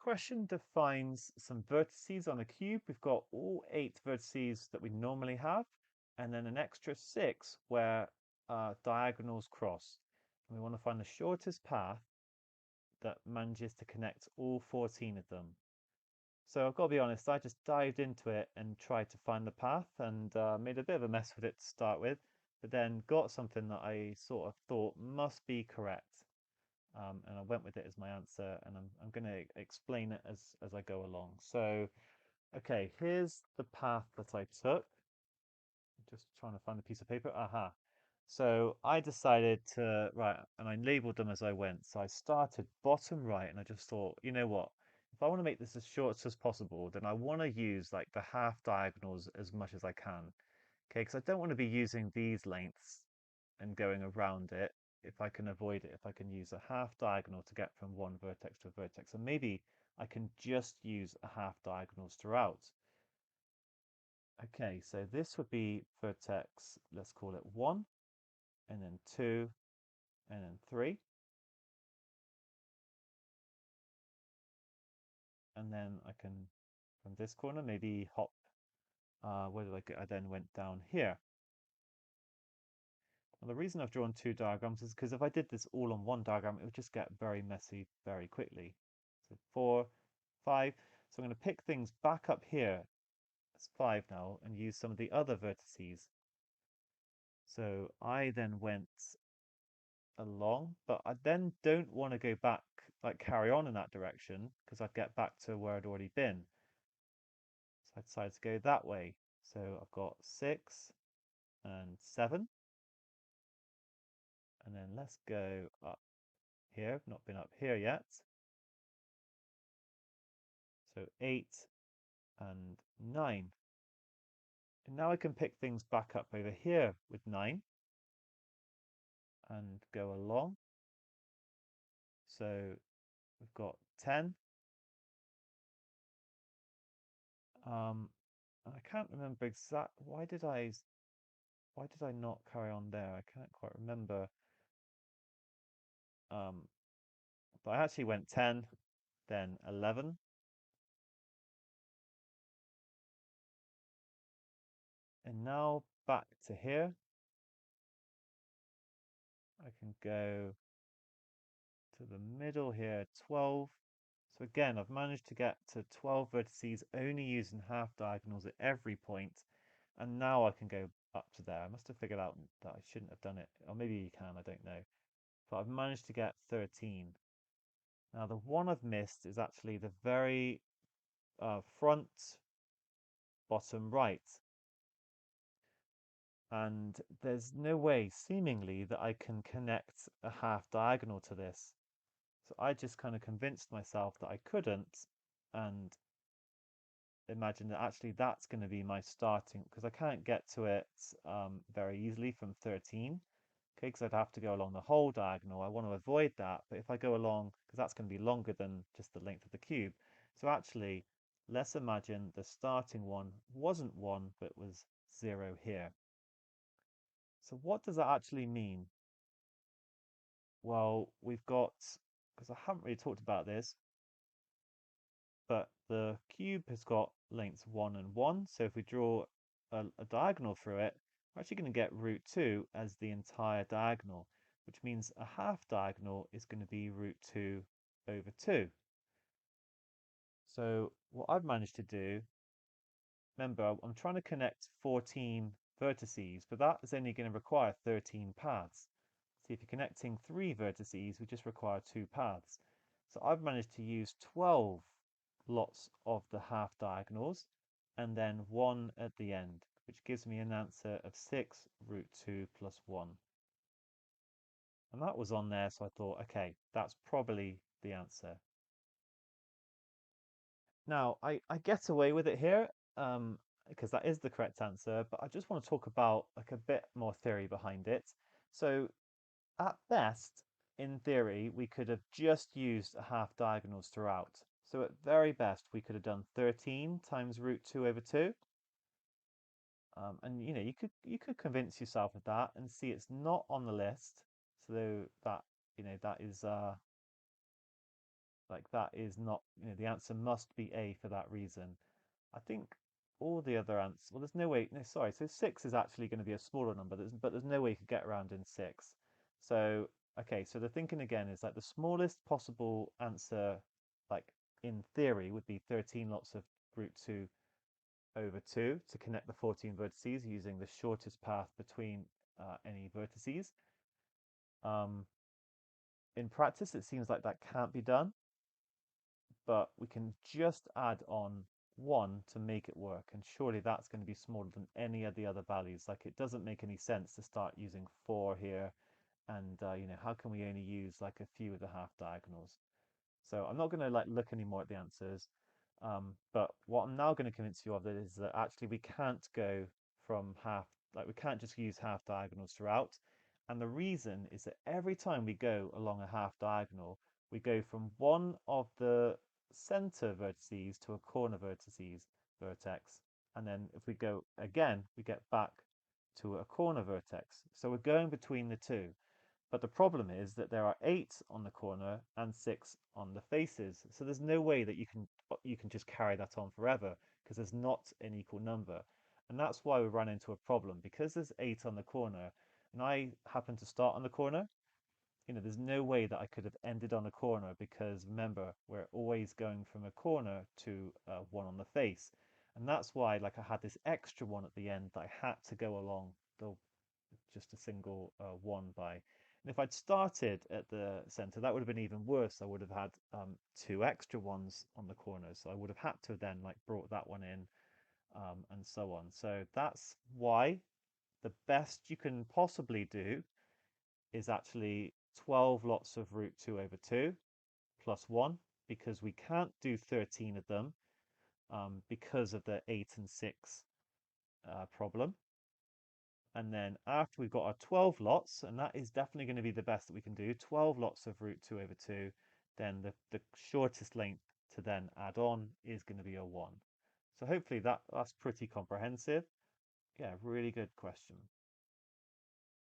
Question defines some vertices on a cube. We've got all 8 vertices that we normally have, and then an extra 6 where diagonals cross. And we want to find the shortest path that manages to connect all 14 of them. So I've got to be honest, I just dived into it and tried to find the path and made a bit of a mess with it to start with, but then got something that I sort of thought must be correct. And I went with it as my answer, and I'm going to explain it as I go along. So, okay, here's the path that I took. Just trying to find a piece of paper. Aha. So I decided to, right, and I labeled them as I went. So I started bottom right, and I just thought, you know what? If I want to make this as short as possible, then I want to use like the half diagonals as much as I can. Okay, because I don't want to be using these lengths and going around it if I can avoid it, if I can use a half diagonal to get from one vertex to a vertex. And maybe I can just use a half diagonals throughout. Okay, so this would be vertex, let's call it 1, and then 2, and then 3. And then I can, from this corner, maybe hop, where did I go? I then went down here. Now, the reason I've drawn 2 diagrams is because if I did this all on one diagram, it would just get very messy very quickly. So 4, 5. So I'm going to pick things back up here. It's 5 now, and use some of the other vertices. So I then went along, but I then don't want to go back, like carry on in that direction, because I'd get back to where I'd already been. So I decided to go that way. So I've got 6 and 7. And then let's go up here. I've not been up here yet. So 8 and 9. And now I can pick things back up over here with 9 and go along. So we've got 10. I can't remember why did I not carry on there? I can't quite remember. Um, but I actually went 10, then 11, and now back to here. I can go to the middle here, 12. So again, I've managed to get to 12 vertices only using half diagonals at every point. And now I can go up to there. I must have figured out that I shouldn't have done it. Or maybe you can, I don't know. But I've managed to get 13. Now the one I've missed is actually the very front bottom right. And there's no way, seemingly, that I can connect a half diagonal to this. So I just kind of convinced myself that I couldn't, and imagine that actually that's going to be my starting, because I can't get to it very easily from 13, okay, because I'd have to go along the whole diagonal. I want to avoid that, but if I go along, because that's going to be longer than just the length of the cube. So actually, let's imagine the starting one wasn't 1, but was 0 here. So what does that actually mean? Well, we've got, because I haven't really talked about this, but the cube has got lengths 1 and 1. So if we draw a diagonal through it, we're actually going to get root 2 as the entire diagonal, which means a half diagonal is going to be root 2 over 2. So what I've managed to do, remember, I'm trying to connect 14 vertices, but that is only going to require 13 paths. See, if you're connecting 3 vertices, we just require 2 paths. So I've managed to use 12 lots of the half diagonals and then 1 at the end, which gives me an answer of 6 root 2 plus 1. And that was on there, so I thought, okay, that's probably the answer. Now, I get away with it here, because that is the correct answer, but I just want to talk about like a bit more theory behind it. So at best, in theory, we could have just used half diagonals throughout. So at very best, we could have done 13 times root 2 over 2. And you could convince yourself of that and see it's not on the list. So that that is Like that is not, the answer must be A for that reason. I think all the other answers, well, there's no way, no, sorry. So 6 is actually going to be a smaller number, but there's no way you could get around in 6. So, okay, so the thinking again is like the smallest possible answer, like in theory, would be 13 lots of root 2 over 2 to connect the 14 vertices using the shortest path between any vertices. Um, in practice, it seems like that can't be done, but we can just add on 1 to make it work. And surely that's going to be smaller than any of the other values. Like it doesn't make any sense to start using 4 here. And, how can we only use like a few of the half diagonals? So I'm not going to like look anymore at the answers. But what I'm now going to convince you of is that actually we can't go from half, like we can't just use half diagonals throughout. And the reason is that every time we go along a half diagonal, we go from one of the center vertices to a corner vertex. And then if we go again, we get back to a corner vertex. So we're going between the two. But the problem is that there are 8 on the corner and 6 on the faces. So there's no way that you can just carry that on forever because there's not an equal number. And that's why we run into a problem because there's 8 on the corner and I happen to start on the corner. There's no way that I could have ended on a corner because remember, we're always going from a corner to one on the face. And that's why like I had this extra one at the end that I had to go along the just a single one by. And if I'd started at the center, that would have been even worse. I would have had 2 extra ones on the corners. So I would have had to then like brought that one in and so on. So that's why the best you can possibly do is actually 12 lots of root 2 over 2 plus 1 because we can't do 13 of them because of the 8 and 6 problem. And then after we've got our 12 lots, and that is definitely going to be the best that we can do, 12 lots of root 2 over 2, then the shortest length to then add on is going to be a 1. So hopefully that's pretty comprehensive. Yeah, really good question.